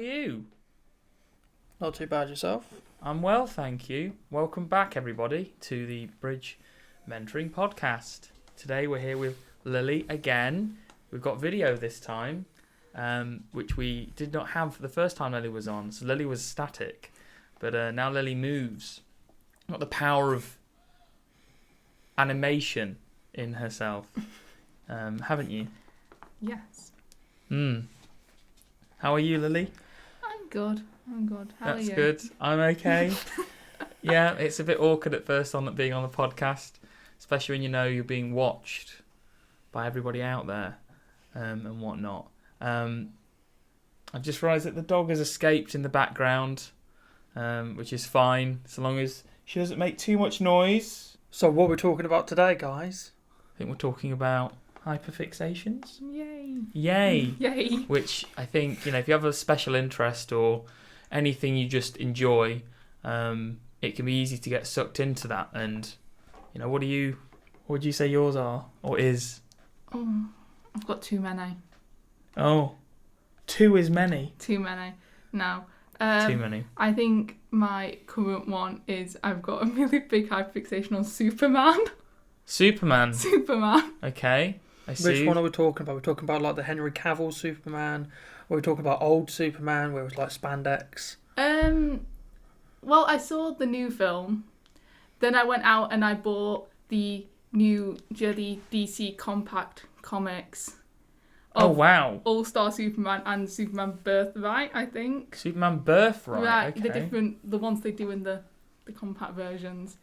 you? Not too bad yourself? I'm well, thank you. Welcome back, everybody, to the Bridge Mentoring podcast. Today we're here with Lily again. We've got video this time, which we did not have the first time Lily was on. So Lily was static, but now Lily moves. Got the power of animation in herself, haven't you? Yes. How are you, Lily? I'm good. How are you? That's good. I'm okay. Yeah, it's a bit awkward at first on being on the podcast, especially when you know you're being watched by everybody out there and whatnot. I've just realised that the dog has escaped in the background, which is fine, so long as she doesn't make too much noise. So what we're talking about today, guys? I think we're talking about hyperfixations. Yay. Which I think, if you have a special interest or anything you just enjoy, it can be easy to get sucked into that. And, what would you say yours are or is? Oh, I've got too many. Oh, two is many. Too many. No. Too many. I think my current one is I've got a really big hyperfixation on Superman. Superman. Okay. I see. Which one are we talking about? We're talking about like the Henry Cavill Superman, or we're talking about old Superman where it was like spandex? Well, I saw the new film. Then I went out and I bought the new Jelly DC Compact Comics. Oh, wow. All-Star Superman and Superman Birthright, I think. Superman Birthright, right, okay. The ones they do in the compact versions.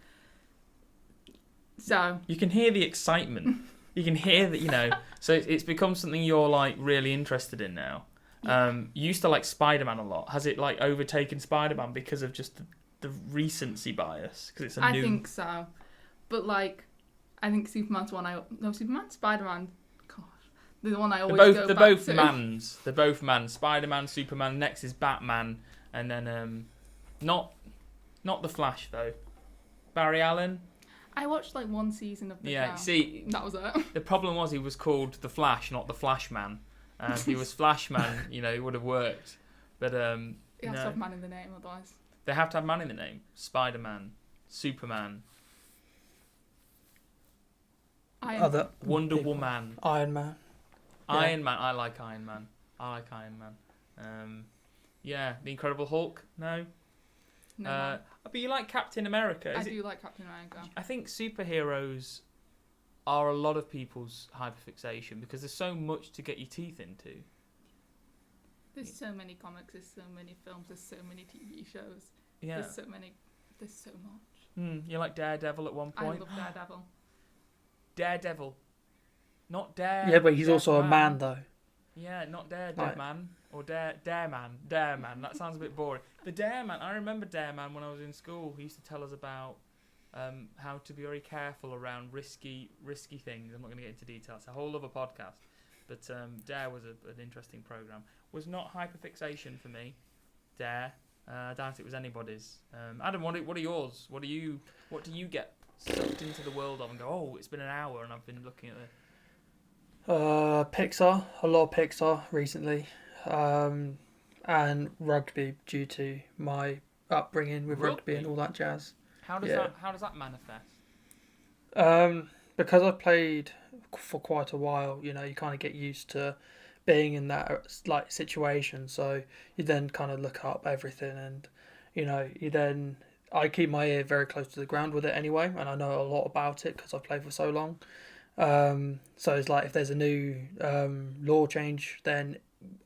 So. You can hear the excitement. You can hear that, so it's become something you're like really interested in now. You used to like Spider-Man a lot. Has it like overtaken Spider-Man because of just the recency bias? Because it's a new... I think so. But like, I think Superman's one Spider-Man. Gosh. The one I always go back to. They're both mans. Spider-Man, Superman, next is Batman. And then, not the Flash though. Barry Allen. I watched like one season of the show. See, that was it. The problem was he was called the Flash, not the Flashman. If he was Flashman, it would have worked. But he has to have man in the name, otherwise. They have to have man in the name. Spider-Man, Superman, Wonder Woman, Iron Man. Iron Man. I like Iron Man. The Incredible Hulk. No. But you like Captain America. I do like Captain America. I think superheroes are a lot of people's hyperfixation because there's so much to get your teeth into. There's so many comics, there's so many films, there's so many TV shows. Yeah. There's so much. You like Daredevil at one point? I love Daredevil. Daredevil. Not Dare. Yeah, but he's also a man though. Yeah, not Dare Man. Or Dare Man. That sounds a bit boring. The Dare Man. I remember Dare Man when I was in school. He used to tell us about how to be very careful around risky things. I'm not going to get into detail. It's a whole other podcast. But Dare was an interesting program. Was not hyperfixation for me. Dare. I doubt it was anybody's. Adam, what are yours? What do you get sucked into the world of and go, oh, it's been an hour and I've been looking at it. Pixar. A lot of Pixar recently. And rugby due to my upbringing with rugby and all that jazz. How does that manifest? Because I played for quite a while, you kind of get used to being in that like situation. So you then kind of look up everything, and I keep my ear very close to the ground with it anyway, and I know a lot about it because I've played for so long. So it's like if there's a new law change, then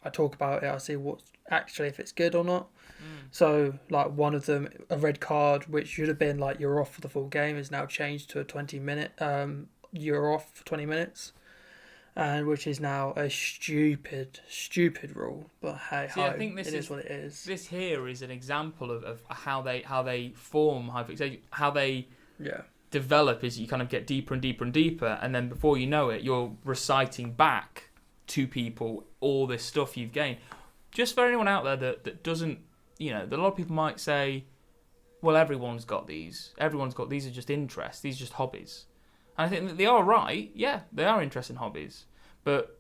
I talk about it. I see if it's good or not. So like one of them, a red card, which should have been like you're off for the full game, is now changed to a 20-minute. You're off for 20 minutes, and which is now a stupid rule. But hey, I think it is what it is. This here is an example of how they form hyperfixation, how they develop. Is you kind of get deeper and deeper and deeper, and then before you know it, you're reciting back to people all this stuff you've gained. Just for anyone out there that doesn't, that a lot of people might say, well, everyone's got these. These are just interests. These are just hobbies. And I think that they are right. Yeah, they are interesting hobbies. But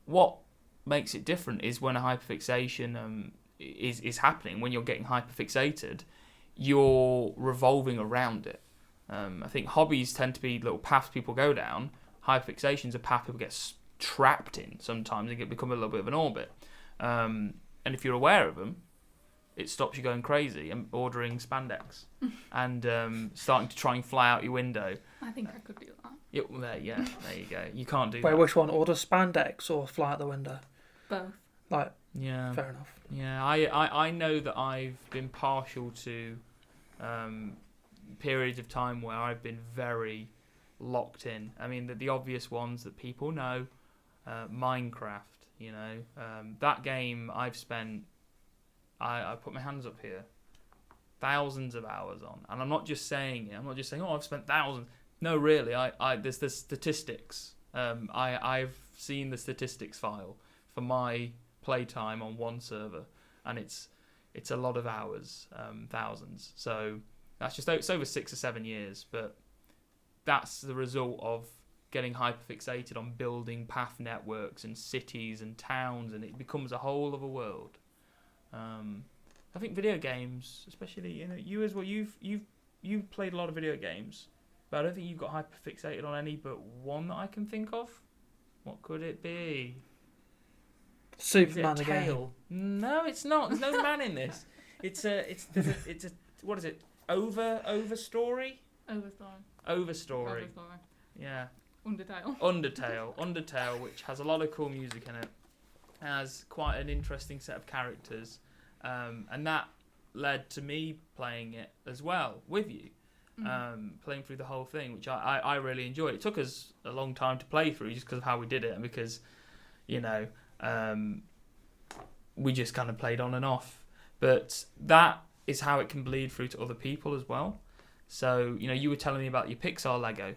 what makes it different is when a hyperfixation is happening when you're getting hyperfixated. You're revolving around it. I think hobbies tend to be little paths people go down. Hyperfixation's a path people get trapped in sometimes and become a little bit of an orbit. And if you're aware of them, it stops you going crazy and ordering spandex and starting to try and fly out your window. I think I could do that. There you go. You can't do Wait, that. which one? Order spandex or fly out the window? Both. Like, Yeah. fair enough. Yeah, I know that I've been partial to periods of time where I've been very locked in. I mean, the obvious ones that people know, Minecraft, you know. That game I've spent, I put my hands up here, thousands of hours on. And I'm not just saying it. I'm not just saying, oh, I've spent thousands. No, really, there's the statistics. I've seen the statistics file for my playtime on one server, and it's a lot of hours, thousands. So that's it's over 6 or 7 years, but that's the result of getting hyperfixated on building path networks and cities and towns, and it becomes a whole other world. I think video games, especially, you know, you as well, you've played a lot of video games, but I don't think you've got hyperfixated on any but one that I can think of. What could it be? Superman Is it a again. tail? No, it's not. There's no man in this. It's a what is it? Overstory? Overstory. Yeah. Undertale, which has a lot of cool music in it, has quite an interesting set of characters, and that led to me playing it as well with you, playing through the whole thing, which I really enjoyed. It took us a long time to play through just because of how we did it, and because, you know, we just kind of played on and off. But that is how it can bleed through to other people as well. So, you know, you were telling me about your Pixar Lego,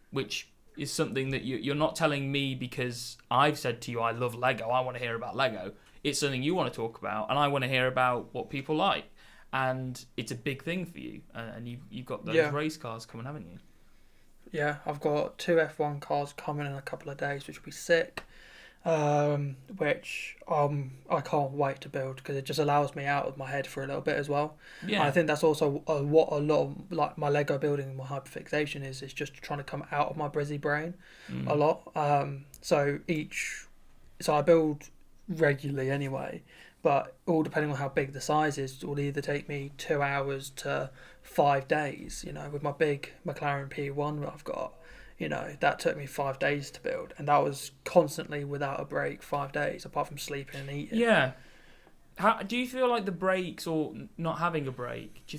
which is something that you're not telling me because I've said to you, I love Lego, I want to hear about Lego. It's something you want to talk about, and I want to hear about what people like. And it's a big thing for you, and you've got those race cars coming, haven't you? Yeah, I've got 2 F1 cars coming in a couple of days, which will be sick. Which I can't wait to build because it just allows me out of my head for a little bit as well. Yeah, I think that's also what a lot of like my Lego building and my hyperfixation is just trying to come out of my busy brain a lot. So I build regularly anyway, but all depending on how big the size is, it will either take me 2 hours to 5 days. You know, with my big McLaren P1 that I've got. You know, that took me 5 days to build, and that was constantly without a break 5 days, apart from sleeping and eating. Yeah. How do you feel like the breaks or not having a break? Do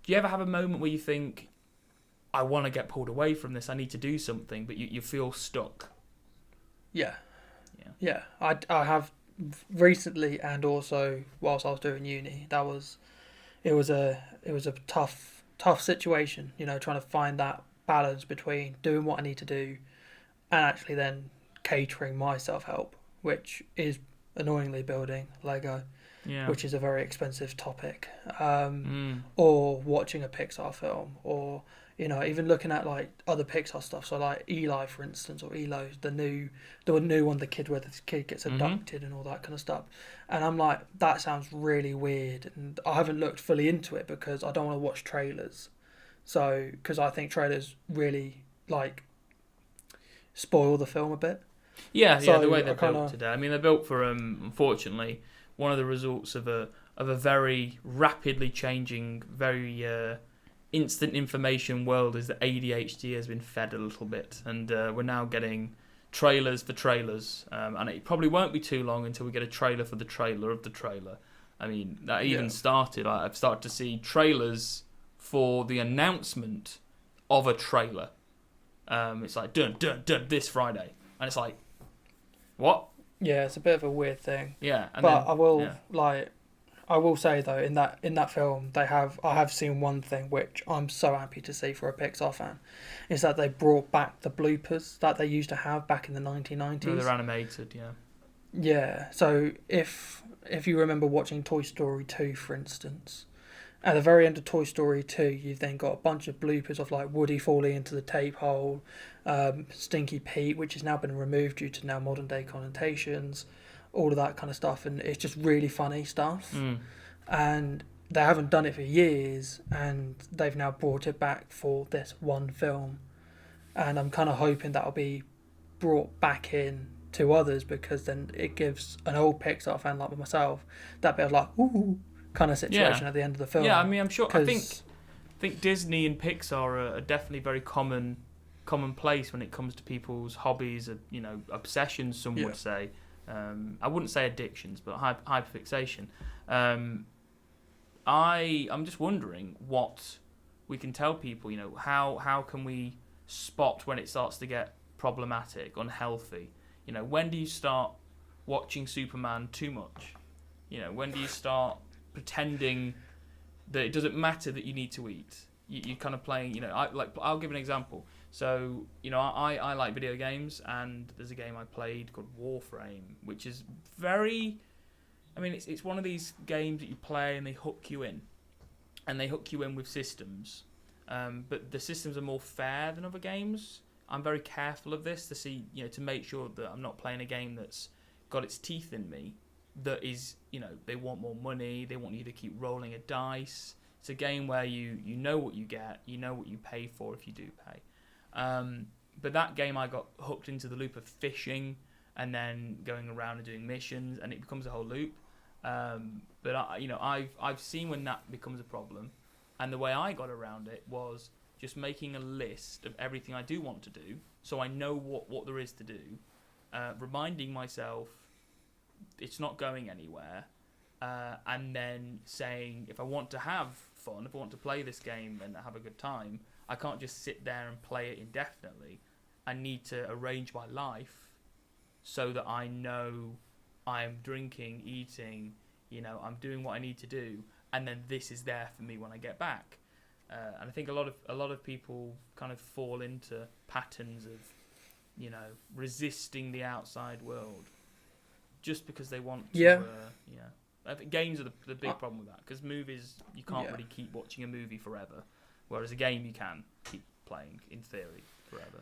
you ever have a moment where you think, I want to get pulled away from this, I need to do something, but you feel stuck? Yeah. I have recently, and also whilst I was doing uni. It was a tough situation. You know, trying to find that balance between doing what I need to do and actually then catering my self-help, which is annoyingly building Lego, which is a very expensive topic, or watching a Pixar film, or, you know, even looking at like other Pixar stuff, so like Eli, for instance, or Elo's the new one, the kid where the kid gets abducted and all that kind of stuff, and I'm like, that sounds really weird, and I haven't looked fully into it because I don't want to watch trailers. So, because I think trailers really, like, spoil the film a bit. Yeah, the way they're built today. I mean, they're built for, unfortunately, one of the results of a very rapidly changing, very instant information world is that ADHD has been fed a little bit. And we're now getting trailers for trailers. And it probably won't be too long until we get a trailer for the trailer of the trailer. I mean, that even started. I've started to see trailers for the announcement of a trailer. It's like, dun, this Friday. And it's like, what? Yeah, it's a bit of a weird thing. Yeah. But I will say though, in that film, I have seen one thing which I'm so happy to see for a Pixar fan, is that they brought back the bloopers that they used to have back in the 1990s. No, they're animated, yeah. Yeah, so if you remember watching Toy Story 2, for instance, at the very end of Toy Story 2, you've then got a bunch of bloopers of like Woody falling into the tape hole, Stinky Pete, which has now been removed due to now modern day connotations, all of that kind of stuff, and it's just really funny stuff. Mm. And they haven't done it for years, and they've now brought it back for this one film, and I'm kind of hoping that'll be brought back in to others, because then it gives an old Pixar fan like myself that bit of like ooh kind of situation at the end of the film. Yeah, I mean, I'm sure. I think Disney and Pixar are definitely very commonplace when it comes to people's hobbies, obsessions. Some would say. I wouldn't say addictions, but hyperfixation. I'm just wondering what we can tell people. How can we spot when it starts to get problematic, unhealthy? When do you start watching Superman too much? When do you start pretending that it doesn't matter that you need to eat? You're kind of playing. I'll give an example. So, I like video games, and there's a game I played called Warframe, which is very... I mean, it's one of these games that you play and they hook you in. And they hook you in with systems. But the systems are more fair than other games. I'm very careful of this to see, to make sure that I'm not playing a game that's got its teeth in me. That is, they want more money, they want you to keep rolling a dice. It's a game where you know what you get, you know what you pay for if you do pay. But that game, I got hooked into the loop of fishing and then going around and doing missions, and it becomes a whole loop. But I've seen when that becomes a problem, and the way I got around it was just making a list of everything I do want to do, so I know what there is to do, reminding myself it's not going anywhere, and then saying if I want to have fun, if I want to play this game and have a good time, I can't just sit there and play it indefinitely. I need to arrange my life so that I know I'm drinking, eating, I'm doing what I need to do, and then this is there for me when I get back. And I think a lot of people kind of fall into patterns of, resisting the outside world just because they want to. I think games are the big problem with that, because movies, you can't really keep watching a movie forever. Whereas a game you can keep playing, in theory, forever.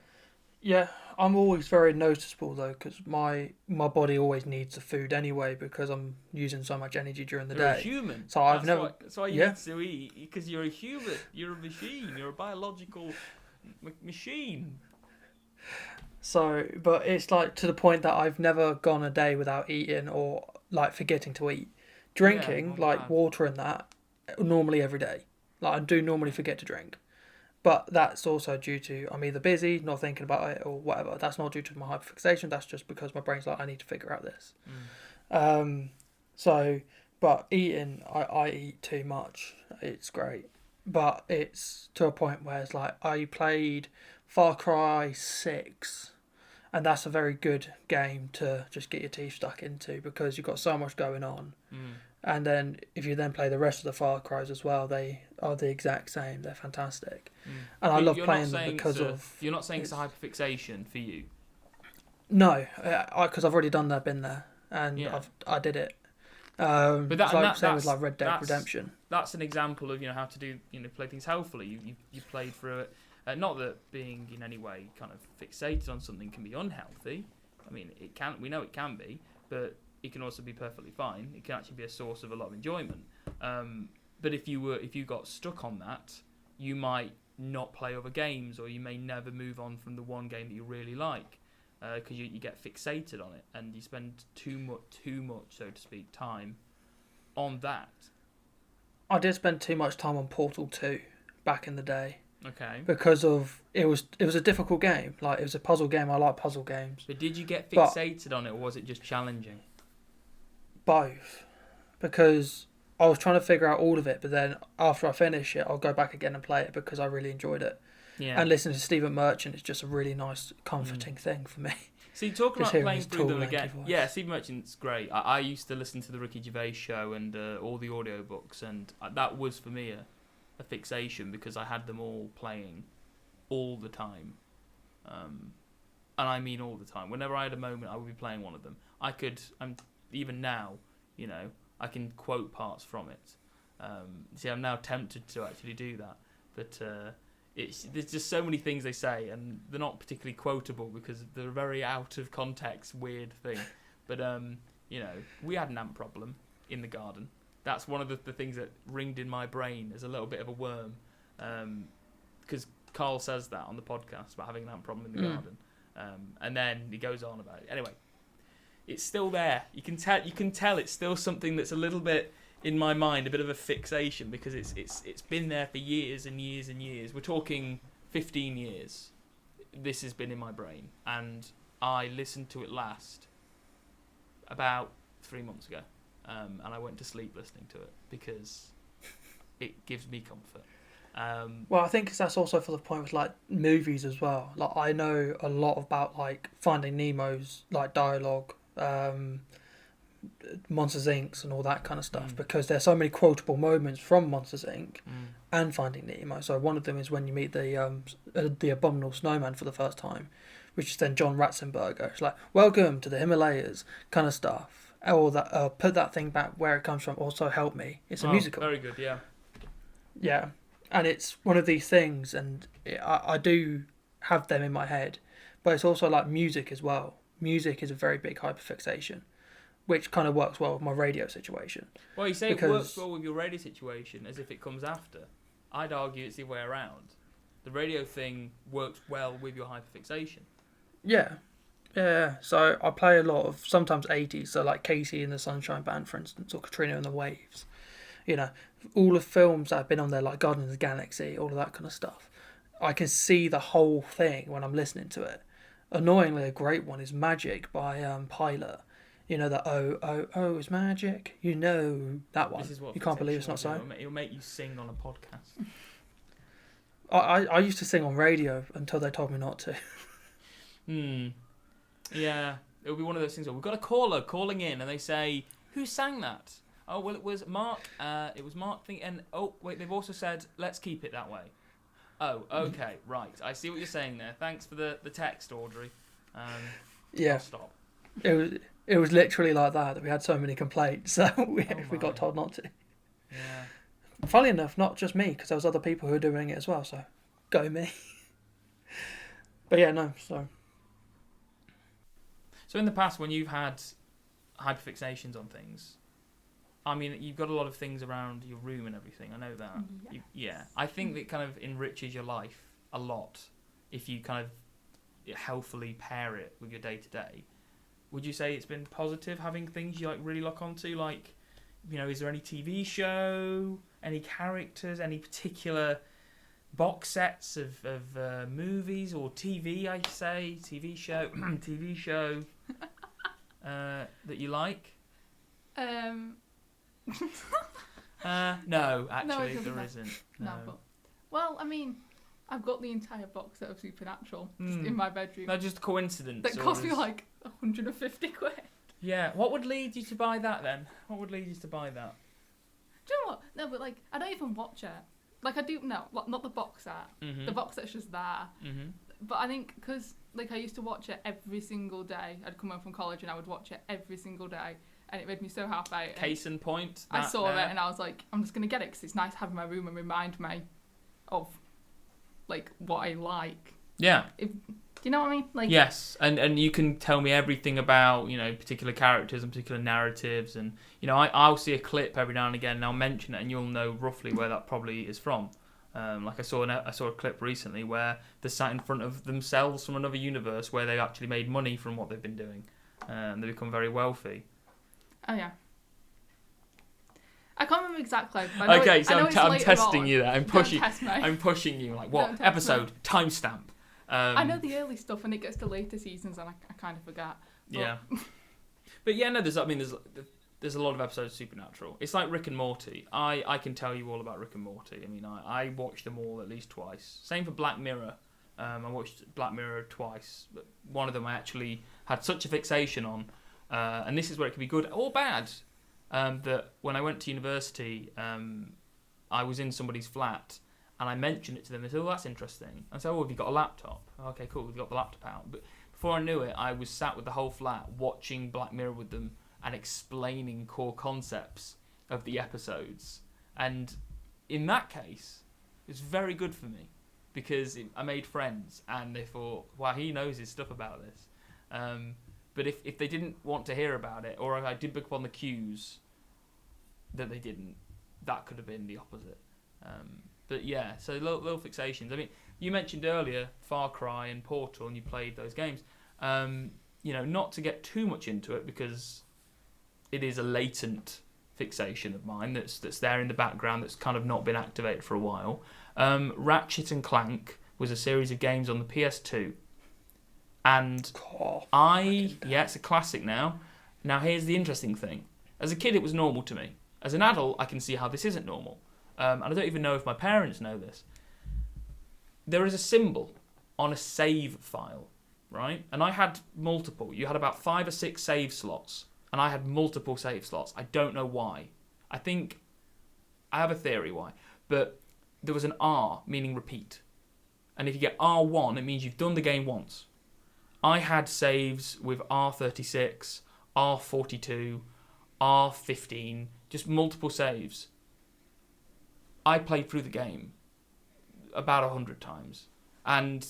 Yeah, I'm always very noticeable though, because my body always needs the food anyway, because I'm using so much energy during the day. You're a human. So That's why you need to eat, because you're a human. You're a machine. You're a biological machine. So, but it's like to the point that I've never gone a day without eating or like forgetting to eat. Drinking, water and that, normally every day. Like, I do normally forget to drink. But that's also due to I'm either busy, not thinking about it, or whatever. That's not due to my hyperfixation. That's just because my brain's like, I need to figure out this. But eating, I eat too much. It's great. But it's to a point where it's like, I played Far Cry 6. And that's a very good game to just get your teeth stuck into, because you've got so much going on. And then if you then play the rest of the Far Cries as well, they are the exact same. They're fantastic. And I love playing them because of... You're not saying it's a hyperfixation for you? No, because I've already done that, been there, and I did it. But that's same with like Red Dead Redemption. That's an example of how to do play things healthily. You played through it. Not that being in any way kind of fixated on something can be unhealthy. I mean, it can. We know it can be, but it can also be perfectly fine. It can actually be a source of a lot of enjoyment. But if you got stuck on that, you might not play other games, or you may never move on from the one game that you really like, because you get fixated on it and you spend too much, so to speak, time on that. I did spend too much time on Portal 2 back in the day. Okay. Because of it was a difficult game. Like, it was a puzzle game. I like puzzle games. But did you get fixated on it, or was it just challenging? Both. Because I was trying to figure out all of it, but then after I finish it, I'll go back again and play it because I really enjoyed it. Yeah. And listening to Stephen Merchant is just a really nice, comforting thing for me. See, talking about playing through them again, Stephen Merchant's great. I used to listen to the Ricky Gervais show and all the audiobooks, and that was for me a fixation, because I had them all playing all the time. And I mean all the time. Whenever I had a moment, I would be playing one of them. Even now, I can quote parts from it. See, I'm now tempted to actually do that. But there's just so many things they say, and they're not particularly quotable because they're a very out of context, weird thing. But You know, we had an ant problem in the garden. That's one of the things that ringed in my brain as a little bit of a worm, because Carl says that on the podcast about having an ant problem in the garden, and then he goes on about it. Anyway, it's still there. You can tell it's still something that's a little bit in my mind, a bit of a fixation, because it's been there for years and years and years. We're talking 15 years. This has been in my brain, and I listened to it last about 3 months ago, and I went to sleep listening to it because it gives me comfort. Well, I think that's also for the point with like movies as well. Like I know a lot about like Finding Nemo's like dialogue, Monsters Inc. and all that kind of stuff, because there's so many quotable moments from Monsters Inc. And Finding Nemo. So one of them is when you meet the abominable snowman for the first time, which is then John Ratzenberger. It's like, welcome to the Himalayas, kind of stuff. Or that, put that thing back where it comes from. Also help me. It's a musical. Very good, yeah. Yeah, and it's one of these things, and I do have them in my head, but it's also like music as well. Music is a very big hyperfixation, which kind of works well with my radio situation. Well, you say it works well with your radio situation as if it comes after. I'd argue it's the other way around. The radio thing works well with your hyperfixation. Yeah. So I play a lot of sometimes 80s, so like Casey and the Sunshine Band, for instance, or Katrina and the Waves. You know, all the films that have been on there, like Guardians of the Galaxy, all of that kind of stuff. I can see the whole thing when I'm listening to it. Annoyingly, a great one is Magic by Pilot. You know, that oh, it's magic. You know that one. You can't believe it's not so. It'll make you sing on a podcast. I used to sing on radio until they told me not to. Yeah, it'll be one of those things where we've got a caller calling in and they say, who sang that? Oh, well, it was Mark. It was Mark. And oh, wait, they've also said, let's keep it that way. Oh, okay, right. I see what you're saying there. Thanks for the text, Audrey. Yeah. I'll stop. It was literally like that we had so many complaints, so we got told not to. Yeah. Funnily enough, not just me, because there was other people who were doing it as well, so go me. But yeah, no, so. So in the past, when you've had hyperfixations on things, I mean, you've got a lot of things around your room and everything, I know that. Yeah. I think that kind of enriches your life a lot if you kind of healthily pair it with your day-to-day. Would you say it's been positive having things you like really lock onto? Like, you know, is there any TV show, any characters, any particular box sets of movies or TV? I say TV show that you like. No, actually, there isn't. No. But, well, I mean, I've got the entire box set of Supernatural just in my bedroom. No, just coincidence. That cost me like 150 quid. Yeah, what would lead you to buy that then? What would lead you to buy that? Do you know what? No, but like, I don't even watch it. Like, I do, no, not the box set. Mm-hmm. The box set's just there. Mm-hmm. But I think, because, like, I used to watch it every single day. I'd come home from college and I would watch it every single day. And it made me so happy. Case in point. I saw it and I was like, I'm just going to get it because it's nice to have in my room and remind me of, like, what I like. Yeah. Do you know what I mean? Like, yes, and you can tell me everything about, you know, particular characters and particular narratives, and, you know, I'll see a clip every now and again and I'll mention it and you'll know roughly where that probably is from. Like I saw a clip recently where they're sat in front of themselves from another universe where they actually made money from what they've been doing, and they become very wealthy. Oh yeah. I can't remember exactly. Okay, so I'm testing you there. I'm pushing. Don't test me. I'm pushing you. Like, what episode? Timestamp. I know the early stuff, and it gets to later seasons, and I kind of forget. But... Yeah. But yeah, no. There's a lot of episodes of Supernatural. It's like Rick and Morty. I can tell you all about Rick and Morty. I mean, I watched them all at least twice. Same for Black Mirror. I watched Black Mirror twice, but one of them I actually had such a fixation on. And this is where it can be good or bad. That when I went to university, I was in somebody's flat and I mentioned it to them. They said, "Oh, that's interesting." I said, "Oh, have you got a laptop?" "Okay, cool, we've got the laptop out." But before I knew it, I was sat with the whole flat watching Black Mirror with them and explaining core concepts of the episodes. And in that case, it was very good for me because I made friends and they thought, wow, he knows his stuff about this. But if they didn't want to hear about it, or if I did pick up on the cues that they didn't, that could have been the opposite. But yeah, so little fixations. I mean, you mentioned earlier Far Cry and Portal, and you played those games. Not to get too much into it, because it is a latent fixation of mine that's there in the background, that's kind of not been activated for a while. Ratchet and Clank was a series of games on the PS2, and it's a classic now. Now here's the interesting thing: as a kid, it was normal to me. As an adult, I can see how this isn't normal, and I don't even know if my parents know this. There is a symbol on a save file, right? And I had multiple. You had about 5 or 6 save slots, and I had multiple save slots. I don't know why. I think I have a theory why, but there was an R, meaning repeat. And if you get R1, it means you've done the game once. I had saves with R36, R42, R15, just multiple saves. I played through the game about 100 times. And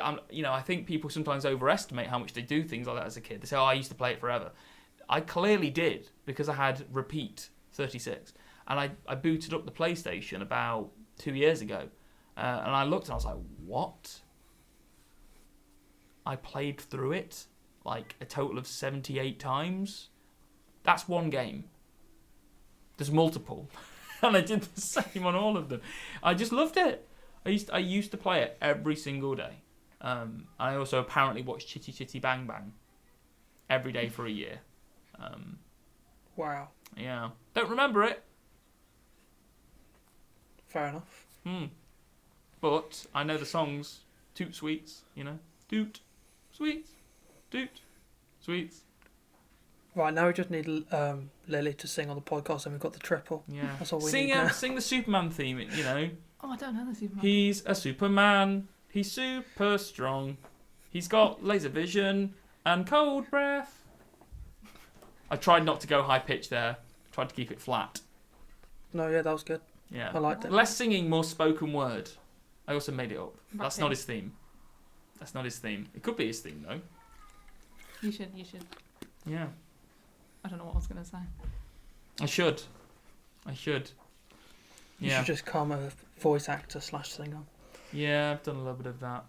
I think people sometimes overestimate how much they do things like that as a kid. They say, I used to play it forever. I clearly did, because I had repeat 36. And I booted up the PlayStation about 2 years ago. And I looked and I was like, what? I played through it like a total of 78 times? That's one game. There's multiple. And I did the same on all of them. I just loved it. I used to play it every single day. I also apparently watched Chitty Chitty Bang Bang every day for a year. Wow. Yeah. Don't remember it. Fair enough. But I know the songs. Toot Sweets, Toot Sweets. Toot Sweets. Right, now we just need Lily to sing on the podcast, and we've got the triple. Yeah. That's all we need now. Sing the Superman theme, Oh, I don't know the Superman. He's a Superman. He's super strong. He's got laser vision and cold breath. I tried not to go high pitch there. Tried to keep it flat. No, yeah, that was good. Yeah. I liked it. Less singing, more spoken word. I also made it up. That's Okay. not his theme. That's not his theme. It could be his theme, though. You should. Yeah. I don't know what I was going to say. I should. You should just become a voice actor / singer. Yeah, I've done a little bit of that.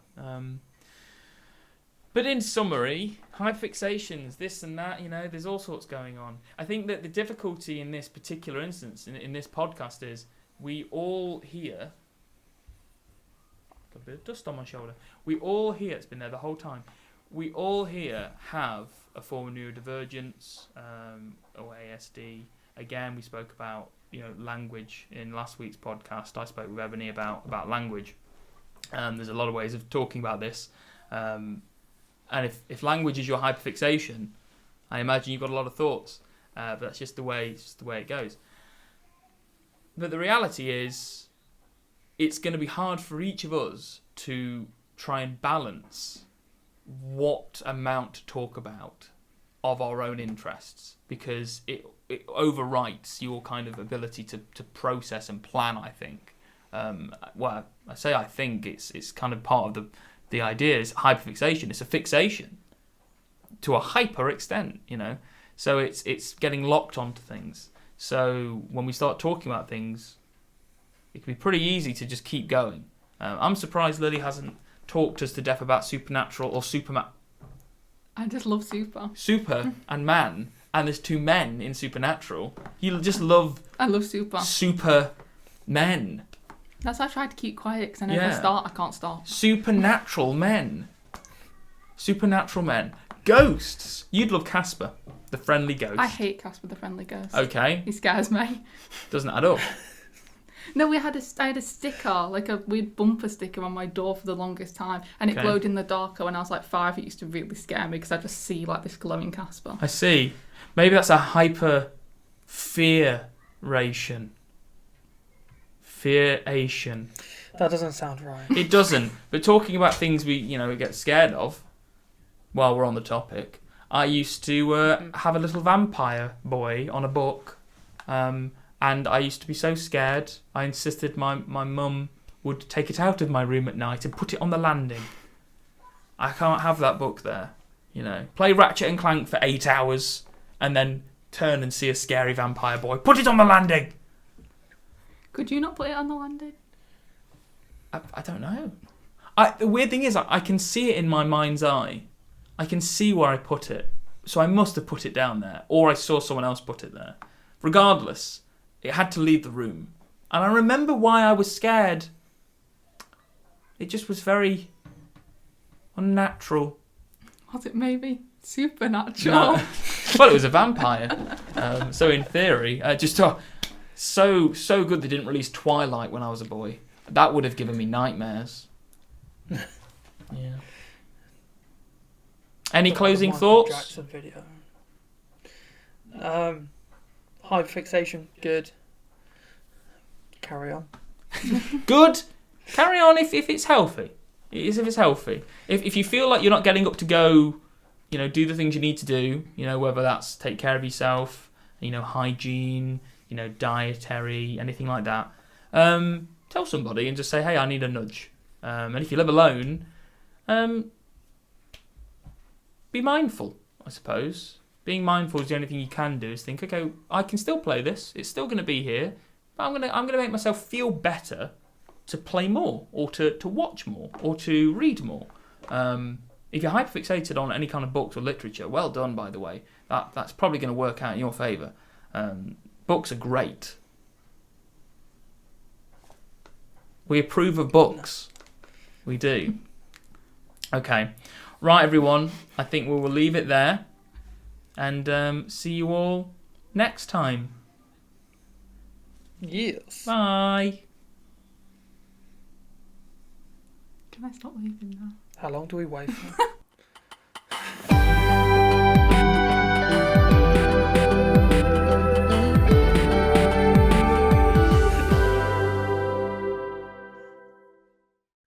But in summary, hyperfixations, this and that, there's all sorts going on. I think that the difficulty in this particular instance, in this podcast, is we all here... Got a bit of dust on my shoulder. We all here, it's been there the whole time, we all here have a form of neurodivergence, or ASD. Again, we spoke about language in last week's podcast. I spoke with Ebony about language. There's a lot of ways of talking about this. And if language is your hyperfixation, I imagine you've got a lot of thoughts. But that's just the way it goes. But the reality is, it's going to be hard for each of us to try and balance what amount to talk about of our own interests, because it overwrites your kind of ability to process and plan, I think. Well, I say I think it's kind of part of the idea is hyperfixation. It's a fixation to a hyper extent, So it's getting locked onto things. So when we start talking about things, it can be pretty easy to just keep going. I'm surprised Lily hasn't talked us to death about supernatural or Superman. I just love Super and man, and there's 2 men in Supernatural. You just love... I love Super. Super men. That's why I tried to keep quiet, because I know if I start, I can't stop. Supernatural men. Ghosts. You'd love Casper, the friendly ghost. I hate Casper, the friendly ghost. Okay. He scares me. Doesn't add up. No, I had a sticker, like a weird bumper sticker on my door for the longest time, and it glowed in the dark. When I was like 5, it used to really scare me because I just see like this glowing Casper. I see. Maybe that's a hyper-fear-ration. Fear-ation. That doesn't sound right. It doesn't. But talking about things we get scared of, while we're on the topic, I used to have a little vampire boy on a book. And I used to be so scared, I insisted my mum would take it out of my room at night and put it on the landing. I can't have that book there. Play Ratchet and Clank for 8 hours and then turn and see a scary vampire boy. Put it on the landing. Could you not put it on the landing? I don't know. The weird thing is, I can see it in my mind's eye. I can see where I put it. So I must have put it down there, or I saw someone else put it there. Regardless, it had to leave the room. And I remember why I was scared. It just was very unnatural. Was it maybe supernatural? No. Well, it was a vampire. So in theory, so good they didn't release Twilight when I was a boy. That would have given me nightmares. Yeah. Any closing thoughts? Jackson video. Hyperfixation, good. Carry on. Good. Carry on if it's healthy. It is if it's healthy. If you feel like you're not getting up to go, do the things you need to do, whether that's take care of yourself, hygiene, dietary, anything like that, tell somebody and just say, hey, I need a nudge. And if you live alone, be mindful, I suppose. Being mindful is the only thing you can do, is think, okay, I can still play this. It's still going to be here. But I'm gonna make myself feel better to play more, or to watch more, or to read more. If you're hyperfixated on any kind of books or literature, well done, by the way. That's probably going to work out in your favour. Books are great. We approve of books. We do. Okay. Right, everyone. I think we will leave it there. And see you all next time. Yes. Bye. Can I stop leaving now? How long do we wait for?